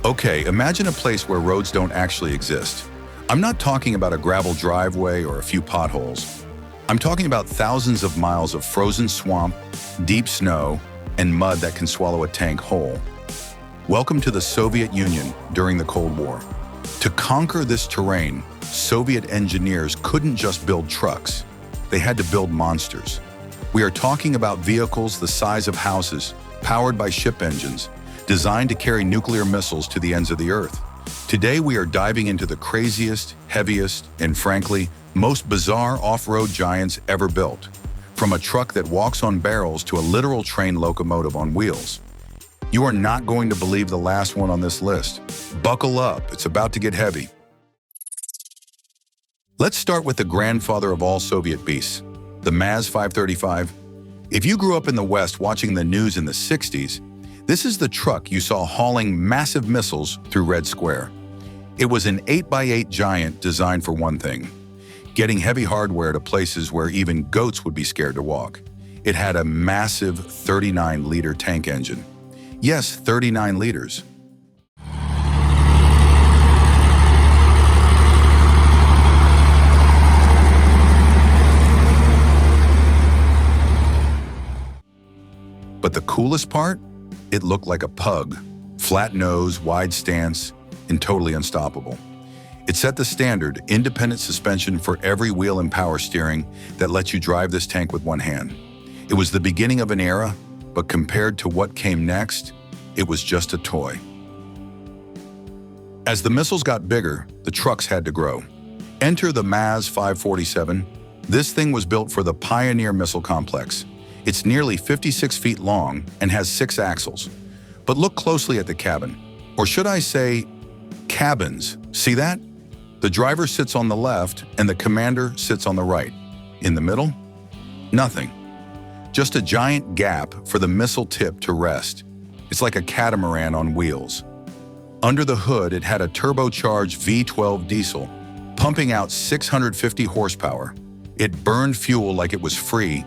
Okay, imagine a place where roads don't actually exist. I'm not talking about a gravel driveway or a few potholes. I'm talking about thousands of miles of frozen swamp, deep snow, and mud that can swallow a tank whole. Welcome to the Soviet Union during the Cold War. To conquer this terrain, Soviet engineers couldn't just build trucks. They had to build monsters. We are talking about vehicles the size of houses, powered by ship engines, designed to carry nuclear missiles to the ends of the earth. Today we are diving into the craziest, heaviest, and frankly, most bizarre off-road giants ever built. From a truck that walks on barrels to a literal train locomotive on wheels. You are not going to believe the last one on this list. Buckle up, it's about to get heavy. Let's start with the grandfather of all Soviet beasts, the BelAZ 535. If you grew up in the West watching the news in the 60s, this is the truck you saw hauling massive missiles through Red Square. It was an 8x8 giant designed for one thing, getting heavy hardware to places where even goats would be scared to walk. It had a massive 39-liter tank engine. Yes, 39 liters. But the coolest part? It looked like a pug. Flat nose, wide stance, and totally unstoppable. It set the standard, independent suspension for every wheel and power steering that lets you drive this tank with one hand. It was the beginning of an era, but compared to what came next, it was just a toy. As the missiles got bigger, the trucks had to grow. Enter the BelAZ 547. This thing was built for the Pioneer Missile Complex. It's nearly 56 feet long and has 6 axles. But look closely at the cabin. Or should I say, cabins. See that? The driver sits on the left and the commander sits on the right. In the middle? Nothing. Just a giant gap for the missile tip to rest. It's like a catamaran on wheels. Under the hood, it had a turbocharged V12 diesel, pumping out 650 horsepower. It burned fuel like it was free,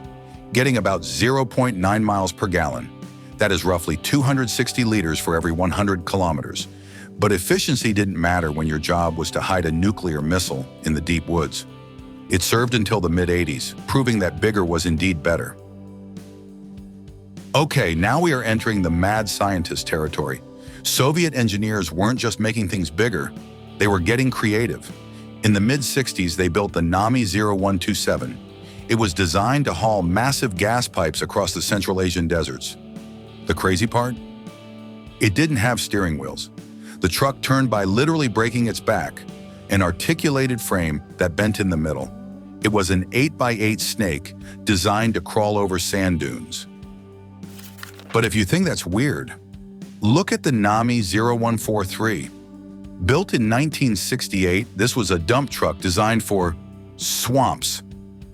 getting about 0.9 miles per gallon. That is roughly 260 liters for every 100 kilometers. But efficiency didn't matter when your job was to hide a nuclear missile in the deep woods. It served until the mid-80s, proving that bigger was indeed better. Okay, now we are entering the mad scientist territory. Soviet engineers weren't just making things bigger, they were getting creative. In the mid-60s, they built the NAMI 0127. It was designed to haul massive gas pipes across the Central Asian deserts. The crazy part? It didn't have steering wheels. The truck turned by literally breaking its back, an articulated frame that bent in the middle. It was an 8x8 snake designed to crawl over sand dunes. But if you think that's weird, look at the NAMI 0143. Built in 1968, this was a dump truck designed for swamps.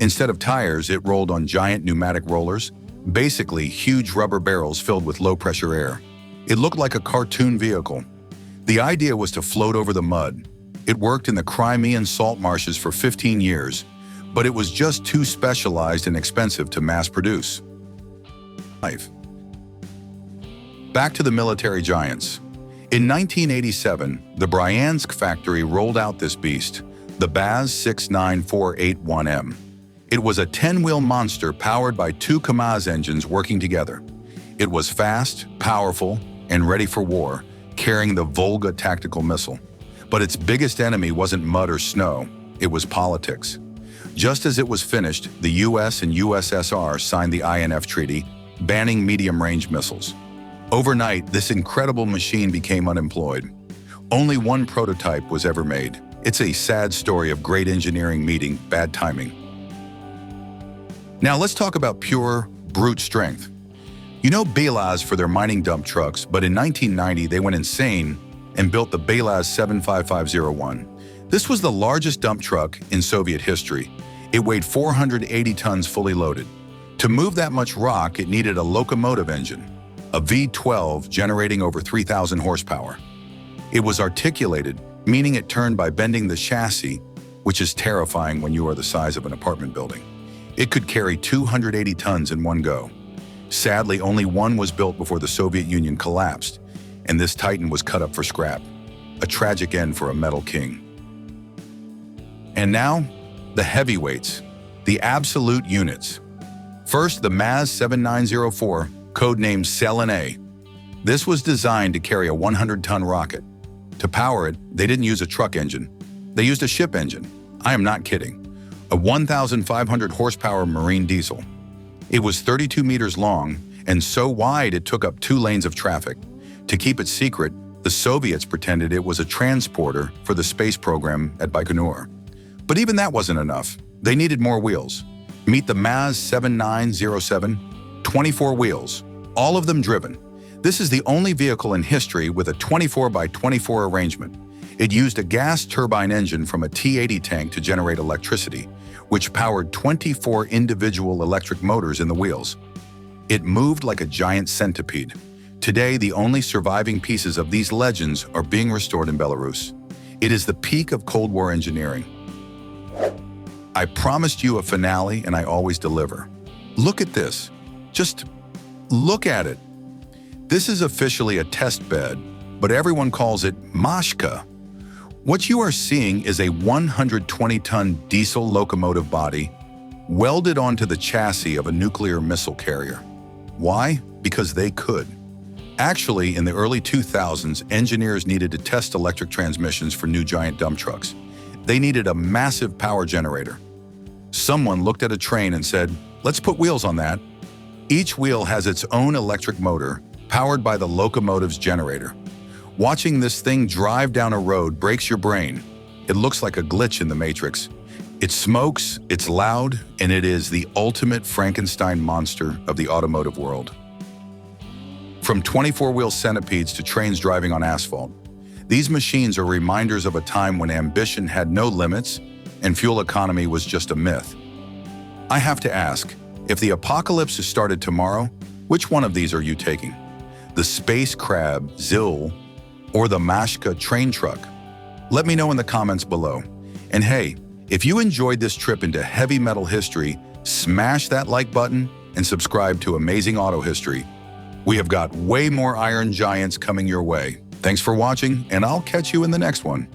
Instead of tires, it rolled on giant pneumatic rollers, basically huge rubber barrels filled with low-pressure air. It looked like a cartoon vehicle. The idea was to float over the mud. It worked in the Crimean salt marshes for 15 years, but it was just too specialized and expensive to mass produce. Back to the military giants. In 1987, the Bryansk factory rolled out this beast, the BelAZ 69481M. It was a 10-wheel monster powered by 2 KAMAZ engines working together. It was fast, powerful, and ready for war, carrying the Volga tactical missile. But its biggest enemy wasn't mud or snow, it was politics. Just as it was finished, the US and USSR signed the INF Treaty, banning medium-range missiles. Overnight, this incredible machine became unemployed. Only one prototype was ever made. It's a sad story of great engineering meeting bad timing. Now let's talk about pure, brute strength. You know BelAZ for their mining dump trucks, but in 1990 they went insane and built the BelAZ 75501. This was the largest dump truck in Soviet history. It weighed 480 tons fully loaded. To move that much rock, it needed a locomotive engine, a V12 generating over 3,000 horsepower. It was articulated, meaning it turned by bending the chassis, which is terrifying when you are the size of an apartment building. It could carry 280 tons in one go. Sadly, only one was built before the Soviet Union collapsed. and this Titan was cut up for scrap. A tragic end for a metal king. And now, the heavyweights, the absolute units. First, the MAZ 7904, codenamed Celina. This was designed to carry a 100-ton rocket. To power it, they didn't use a truck engine. They used a ship engine. I am not kidding. A 1,500 horsepower marine diesel. It was 32 meters long and so wide it took up 2 lanes of traffic. To keep it secret, the Soviets pretended it was a transporter for the space program at Baikonur. But even that wasn't enough. They needed more wheels. Meet the MAZ 7907, 24 wheels, all of them driven. This is the only vehicle in history with a 24 by 24 arrangement. It used a gas turbine engine from a T-80 tank to generate electricity, which powered 24 individual electric motors in the wheels. It moved like a giant centipede. Today, the only surviving pieces of these legends are being restored in Belarus. It is the peak of Cold War engineering. I promised you a finale, and I always deliver. Look at this. Just look at it. This is officially a test bed, but everyone calls it Mashka. What you are seeing is a 120-ton diesel locomotive body welded onto the chassis of a nuclear missile carrier. Why? Because they could. Actually, in the early 2000s, engineers needed to test electric transmissions for new giant dump trucks. They needed a massive power generator. Someone looked at a train and said, "Let's put wheels on that." Each wheel has its own electric motor, powered by the locomotive's generator. Watching this thing drive down a road breaks your brain. It looks like a glitch in the Matrix. It smokes, it's loud, and it is the ultimate Frankenstein monster of the automotive world. From 24-wheel centipedes to trains driving on asphalt, these machines are reminders of a time when ambition had no limits and fuel economy was just a myth. I have to ask, if the apocalypse is started tomorrow, which one of these are you taking? The space crab, ZIL, or the Mashka train truck? Let me know in the comments below. And hey, if you enjoyed this trip into heavy metal history, smash that like button and subscribe to Amazing Auto History. We have got way more iron giants coming your way. Thanks for watching, and I'll catch you in the next one.